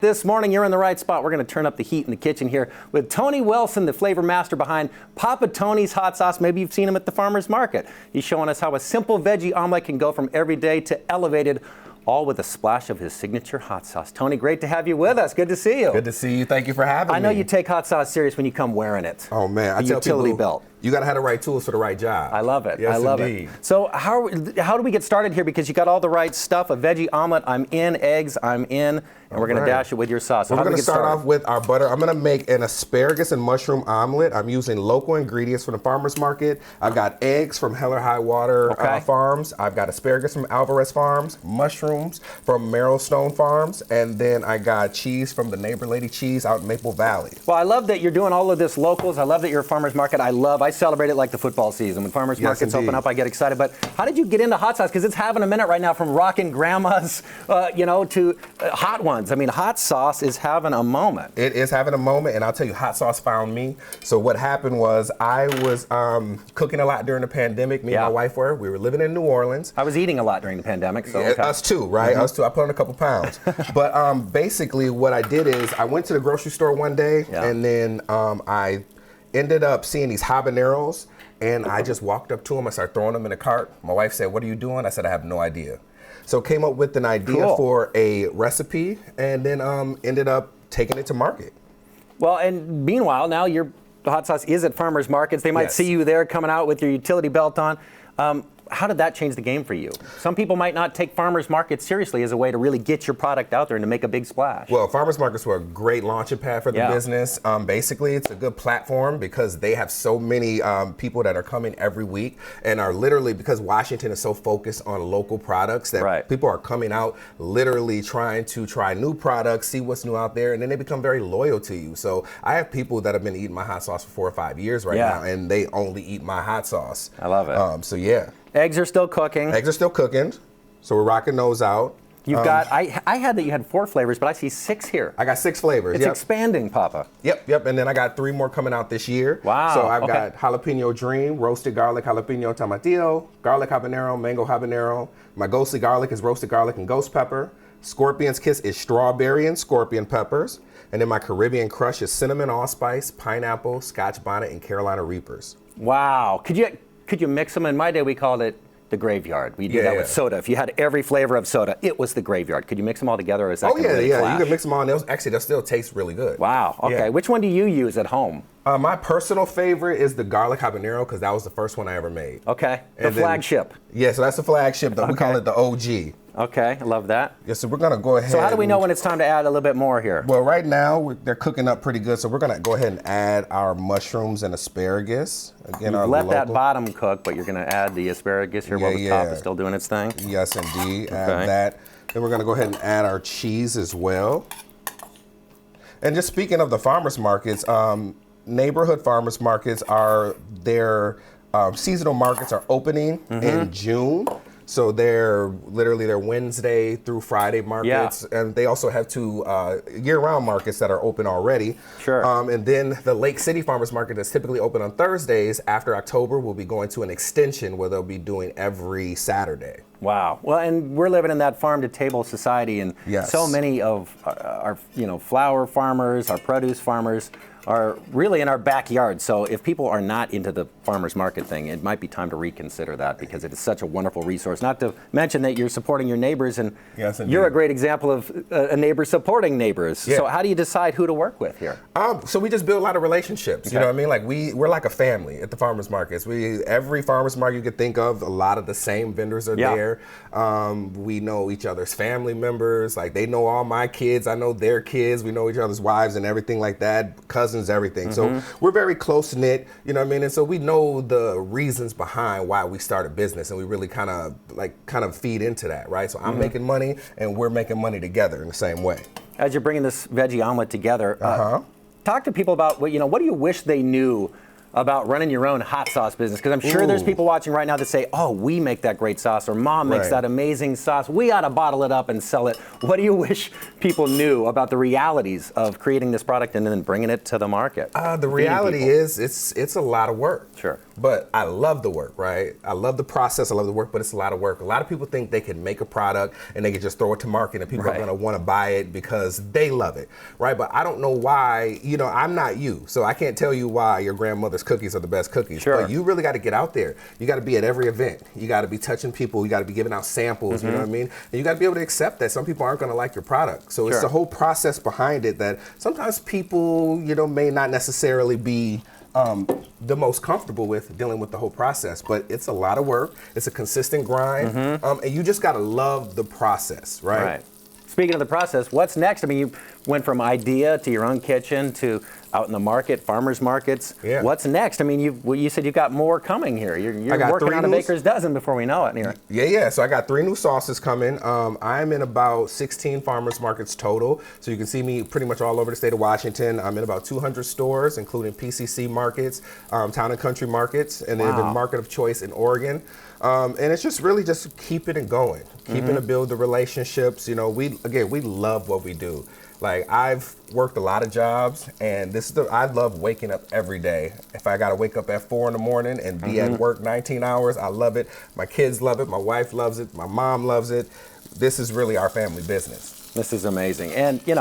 This morning, you're in the right spot. We're going to turn up the heat in the kitchen here with Tony Wilson, the flavor master behind Papa Tony's Hot Sauce. Maybe you've seen him at the farmer's market. He's showing us how a simple veggie omelet can go from everyday to elevated, all with a splash of his signature hot sauce. Tony, great to have you with us. Good to see you. Good to see you. Thank you for having me. I know you take hot sauce serious when you come wearing it. Oh, man. The utility belt. You got to have the right tools for the right job. I love it. Yes, I love indeed. it. So how do we get started here? Because you got all the right stuff. A veggie omelet, I'm in. Eggs, I'm in. And we're going to dash it with your sauce. So we're going to start off with our butter. I'm going to make an asparagus and mushroom omelet. I'm using local ingredients from the farmer's market. I've got eggs from Hell or High Water Farms. I've got asparagus from Alvarez Farms, mushrooms from Marrowstone Farms, and then I got cheese from the Neighbor Lady Cheese out in Maple Valley. Well, I love that you're doing all of this locals. I love that you're a farmer's market. I celebrate it like the football season. When farmer's markets open up, I get excited. But how did you get into hot sauce? Because it's having a minute right now, from rocking grandmas, to hot ones. I mean, hot sauce is having a moment. It is having a moment, and I'll tell you, hot sauce found me. So what happened was I was cooking a lot during the pandemic. Me and my wife we were living in New Orleans. I was eating a lot during the pandemic. So Us too, right? Us too. I put on a couple pounds. But basically what I did is I went to the grocery store one day, and then I ended up seeing these habaneros, and I just walked up to them. I started throwing them in a cart. My wife said, "What are you doing?" I said, "I have no idea." So came up with an idea for a recipe, and then ended up taking it to market. Well, and meanwhile, now your hot sauce is at farmers markets. They might see you there coming out with your utility belt on. How did that change the game for you? Some people might not take farmers markets seriously as a way to really get your product out there and to make a big splash. Well, farmers markets were a great launching pad for the business. Basically, it's a good platform because they have so many people that are coming every week and are literally, because Washington is so focused on local products, that people are coming out literally trying to try new products, see what's new out there, and then they become very loyal to you. So I have people that have been eating my hot sauce for 4 or 5 years now, and they only eat my hot sauce. I love it. Eggs are still cooking. Eggs are still cooking, so we're rocking those out. You've got, I had that you had 4 flavors, but I see 6 here. I got 6 flavors. It's expanding, Papa. Yep, and then I got 3 more coming out this year. Wow. So I've got Jalapeno Dream, roasted garlic jalapeno tomatillo, garlic habanero, mango habanero. My ghostly garlic is roasted garlic and ghost pepper. Scorpion's Kiss is strawberry and scorpion peppers. And then my Caribbean Crush is cinnamon allspice, pineapple, Scotch bonnet, and Carolina Reapers. Wow. Could you mix them? In my day, we called it the graveyard. We did that with soda. If you had every flavor of soda, it was the graveyard. Could you mix them all together, or is that really clash? You can mix them all, and they'll still taste really good. Wow. Okay. Yeah. Which one do you use at home? My personal favorite is the garlic habanero, because that was the first one I ever made. Okay. The flagship. Yeah, so that's the flagship. We call it the OG. Okay, I love that. Yeah, so we're going to go ahead. So how do we know when it's time to add a little bit more here? Well, right now, they're cooking up pretty good, so we're going to go ahead and add our mushrooms and asparagus. Again, let that bottom cook, but you're going to add the asparagus here while the top is still doing its thing? Yes, indeed. Add that. Then we're going to go ahead and add our cheese as well. And just speaking of the farmers markets, neighborhood farmers markets their seasonal markets are opening in June. So they're Wednesday through Friday markets, and they also have 2 year-round markets that are open already. Sure. And then the Lake City Farmers Market that's typically open on Thursdays, after October, will be going to an extension where they'll be doing every Saturday. Wow. Well, and we're living in that farm-to-table society, and so many of our flower farmers, our produce farmers, are really in our backyard. So if people are not into the farmers market thing, it might be time to reconsider that, because it is such a wonderful resource. Not to mention that you're supporting your neighbors, and you're a great example of a neighbor supporting neighbors. So how do you decide who to work with here? So we just build a lot of relationships. You know what I mean? Like we're like a family at the farmers markets. Every farmers market you could think of, a lot of the same vendors are there. We know each other's family members. Like, they know all my kids. I know their kids. We know each other's wives and everything like that. Cousins, everything. So we're very close knit, you know what I mean? And so we know the reasons behind why we started business, and we really kind of feed into that, right? So I'm making money, and we're making money together in the same way. As you're bringing this veggie omelet together, talk to people about what do you wish they knew about running your own hot sauce business? Because I'm sure there's people watching right now that say, oh, we make that great sauce, or Mom makes that amazing sauce. We ought to bottle it up and sell it. What do you wish people knew about the realities of creating this product and then bringing it to the market? The reality is it's a lot of work. Sure. but I love the work, right? I love the process, I love the work, but it's a lot of work. A lot of people think they can make a product and they can just throw it to market and people are gonna wanna buy it because they love it, right? But I don't know why, I'm not you, so I can't tell you why your grandmother's cookies are the best cookies. Sure. But you really gotta get out there. You gotta be at every event. You gotta be touching people, you gotta be giving out samples, you know what I mean? And you gotta be able to accept that some people aren't gonna like your product. So it's the whole process behind it that sometimes people, may not necessarily be the most comfortable with dealing with the whole process, but it's a lot of work. It's a consistent grind, and you just gotta love the process, right? Speaking of the process, what's next? I mean, you went from idea to your own kitchen to out in the market, farmers markets. Yeah. What's next? I mean, you said you've got more coming here. You're working on a baker's dozen before we know it here. Yeah. So I got 3 new sauces coming. I'm in about 16 farmers markets total. So you can see me pretty much all over the state of Washington. I'm in about 200 stores, including PCC markets, town and country markets, and then the market of choice in Oregon. And it's just really just keeping it going, keeping to build the relationships. We love what we do. Like, I've worked a lot of jobs, and I love waking up every day. If I gotta wake up at 4 in the morning and be at work 19 hours, I love it. My kids love it, my wife loves it, my mom loves it. This is really our family business. This is amazing. And, in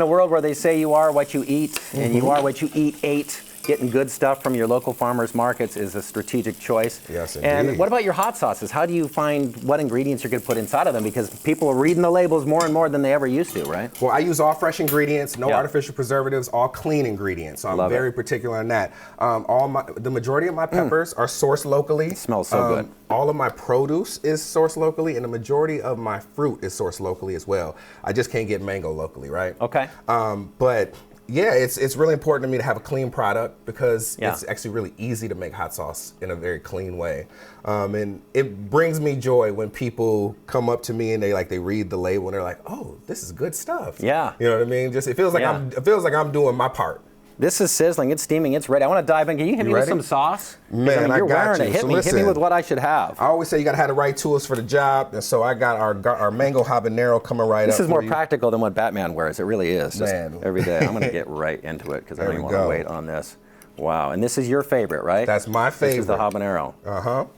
a world where they say you are what you eat, and you are what you ate, getting good stuff from your local farmers markets is a strategic choice. Yes, indeed. And what about your hot sauces? How do you find what ingredients you're going to put inside of them? Because people are reading the labels more and more than they ever used to, right? Well, I use all fresh ingredients, no artificial preservatives, all clean ingredients. So I'm very particular on that. The majority of my peppers are sourced locally. It smells so good. All of my produce is sourced locally, and the majority of my fruit is sourced locally as well. I just can't get mango locally, right? Okay. But yeah, it's really important to me to have a clean product because it's actually really easy to make hot sauce in a very clean way. And it brings me joy when people come up to me and they read the label and they're like, "Oh, this is good stuff." Yeah. You know what I mean? Just it feels like I'm doing my part. This is sizzling. It's steaming. It's ready. I want to dive in. Can you hit me with some sauce? Man, you're got wearing you. it. Hit me with what I should have. I always say you got to have the right tools for the job, and so I got our mango habanero coming right up. This is more practical than what Batman wears. It really is. Just Man. every day. I'm going to get right into it because I don't even want to wait on this. Wow. And this is your favorite, right? That's my favorite. This is the habanero.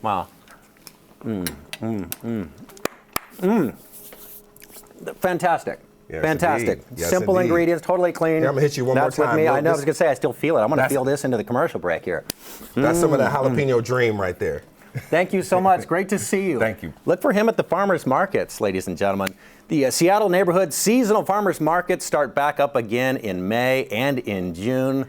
Wow. Fantastic. Yes, fantastic. yes, Simple ingredients, totally clean. Yeah, I'm gonna hit you one more time. With me. I know. I was gonna say I still feel it. I'm gonna feel this into the commercial break here. That's some of that jalapeno dream right there. Thank you so much. Great to see you. Thank you. Look for him at the farmers markets, ladies and gentlemen. The Seattle neighborhood seasonal farmers markets start back up again in May and in June.